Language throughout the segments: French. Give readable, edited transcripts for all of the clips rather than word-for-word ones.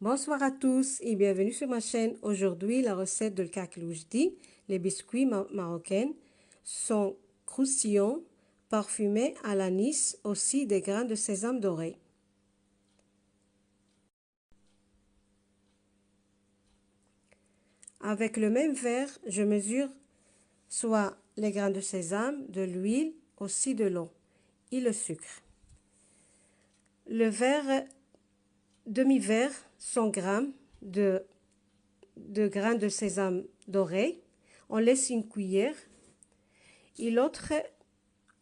Bonsoir à tous et bienvenue sur ma chaîne. Aujourd'hui, la recette de l'kakloujdi, les biscuits marocains, sont croustillants, parfumés à l'anis, aussi des grains de sésame dorés. Avec le même verre, je mesure soit les grains de sésame, de l'huile, aussi de l'eau et le sucre. Le verre, demi-verre, 100 g de grains de sésame dorés. On laisse une cuillère et l'autre,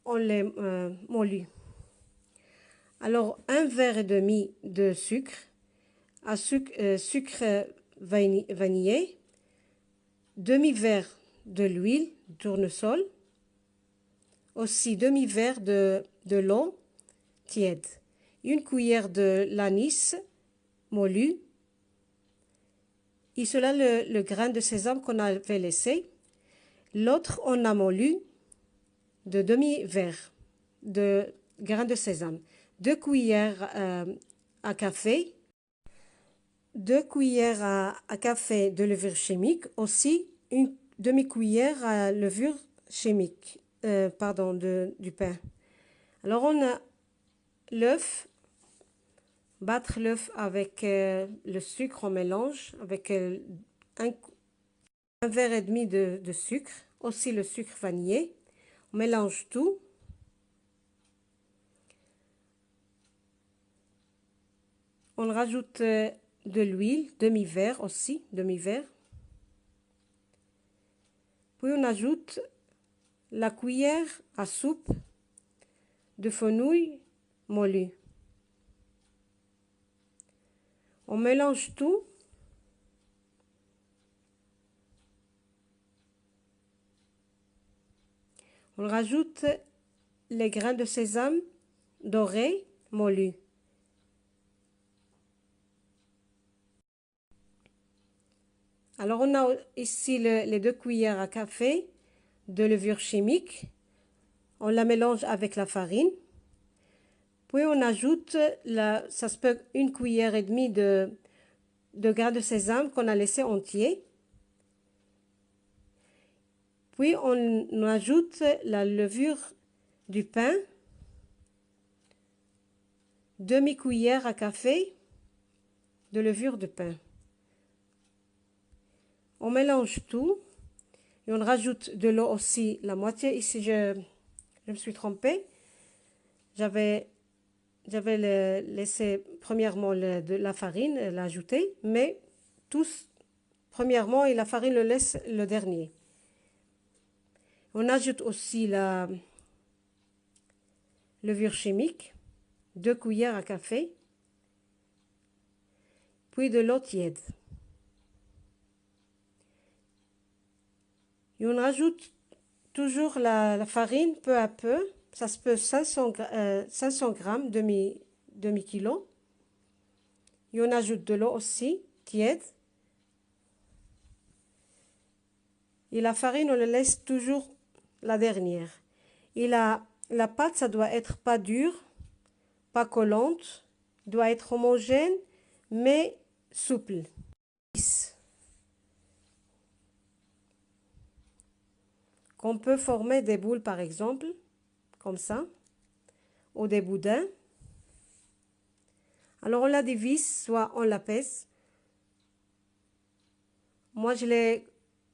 on les molut. Alors, un verre et demi de sucre, sucre vanillé, demi-verre de l'huile tournesol, aussi demi-verre de l'eau tiède, une cuillère de l'anis moulu, et cela le grain de sésame qu'on avait laissé. L'autre, on a moulu de demi-verre de grains de sésame, 2 cuillères à café, 2 cuillères à café de levure chimique, aussi une demi-cuillère à levure chimique, du pain. Alors on a l'œuf, battre l'œuf avec le sucre, on mélange avec un verre et demi de sucre, aussi le sucre vanillé, on mélange tout. On rajoute de l'huile, demi-verre aussi, demi-verre. Puis on ajoute la cuillère à soupe de fenouil moulu. On mélange tout. On rajoute les grains de sésame dorés moulus. Alors on a ici les 2 cuillères à café de levure chimique. On la mélange avec la farine. Puis on ajoute, ça se peut, 1 cuillère et demie de grains de sésame qu'on a laissé entier. Puis on ajoute la levure du pain, demi-cuillère à café de levure de pain. On mélange tout et on rajoute de l'eau aussi, la moitié. Ici, je me suis trompée. J'avais laissé premièrement de la farine, l'ajouter, mais tous, premièrement, et la farine le laisse le dernier. On ajoute aussi la levure chimique, 2 cuillères à café, puis de l'eau tiède. Et on ajoute toujours la farine peu à peu. Ça se peut 500 grammes, demi-kilo. Et on ajoute de l'eau aussi, tiède. Et la farine, on le laisse toujours la dernière. Et la pâte, ça doit être pas dure, pas collante, doit être homogène, mais souple. Qu'on peut former des boules par exemple, comme ça, ou des boudins. Alors on la divise, soit on la pèse. Moi je l'ai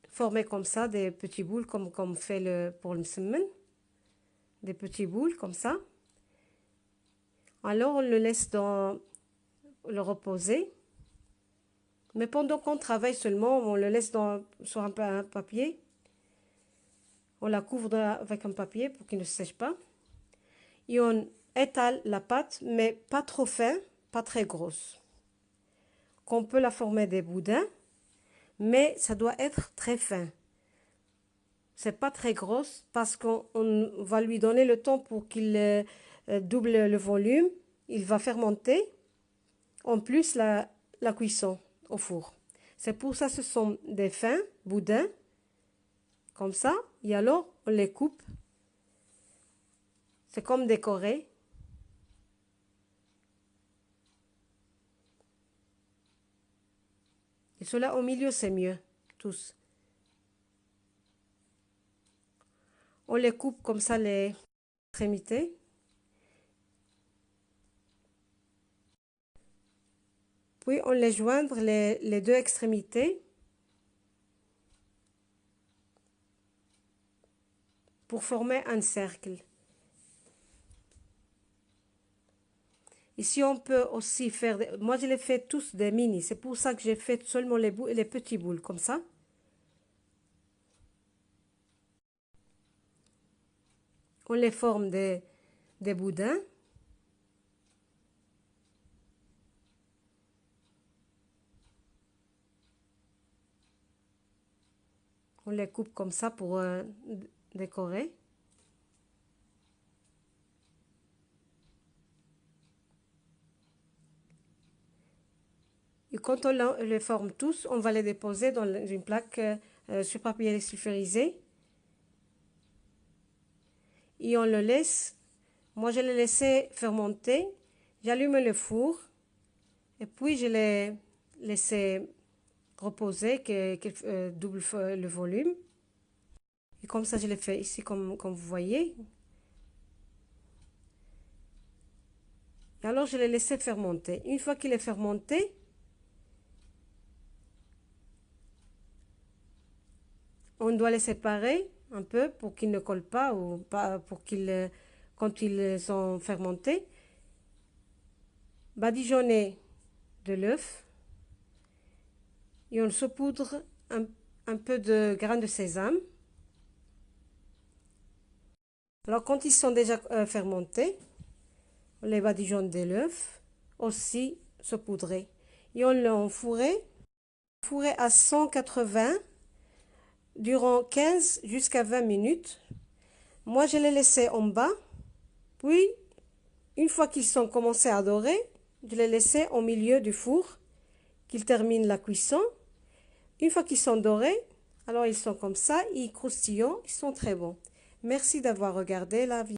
formé comme ça, des petits boules comme on fait pour le msemen. Des petits boules comme ça. Alors on le laisse le reposer. Mais pendant qu'on travaille seulement, on le laisse sur un papier. On la couvre avec un papier pour qu'il ne sèche pas. Et on étale la pâte, mais pas trop fin, pas très grosse. Qu'on peut la former des boudins, mais ça doit être très fin. C'est pas très grosse parce qu'on va lui donner le temps pour qu'il double le volume. Il va fermenter. En plus, la cuisson au four. C'est pour ça que ce sont des fins boudins, comme ça, et alors on les coupe. C'est comme décoré. Et ceux-là au milieu, c'est mieux, tous. On les coupe comme ça, les extrémités. Puis on les joindre les deux extrémités pour former un cercle. Ici, on peut aussi faire, moi je les fais tous des mini, c'est pour ça que j'ai fait seulement les petits boules, comme ça. On les forme des boudins. On les coupe comme ça pour décorer. Et quand on les forme tous, on va les déposer dans une plaque sur papier sulfurisé. Et on le laisse. Moi, je l'ai laissé fermenter. J'allume le four. Et puis, je l'ai laissé reposer, qu'il double le volume. Et comme ça, je l'ai fait ici, comme vous voyez. Et alors, je l'ai laissé fermenter. Une fois qu'il est fermenté, on doit les séparer un peu pour qu'ils ne collent pas ou pas pour qu'ils, quand ils sont fermentés. Badigeonner de l'œuf et on saupoudre un peu de grains de sésame. Alors quand ils sont déjà fermentés, on les badigeonne de l'œuf, aussi saupoudré. Et on l'a enfouré à 180 durant 15 jusqu'à 20 minutes. Moi, je les laissé en bas. Puis, une fois qu'ils sont commencés à dorer, je les laissé au milieu du four, qu'ils terminent la cuisson. Une fois qu'ils sont dorés, alors ils sont comme ça, ils croustillent, ils sont très bons. Merci d'avoir regardé la vidéo.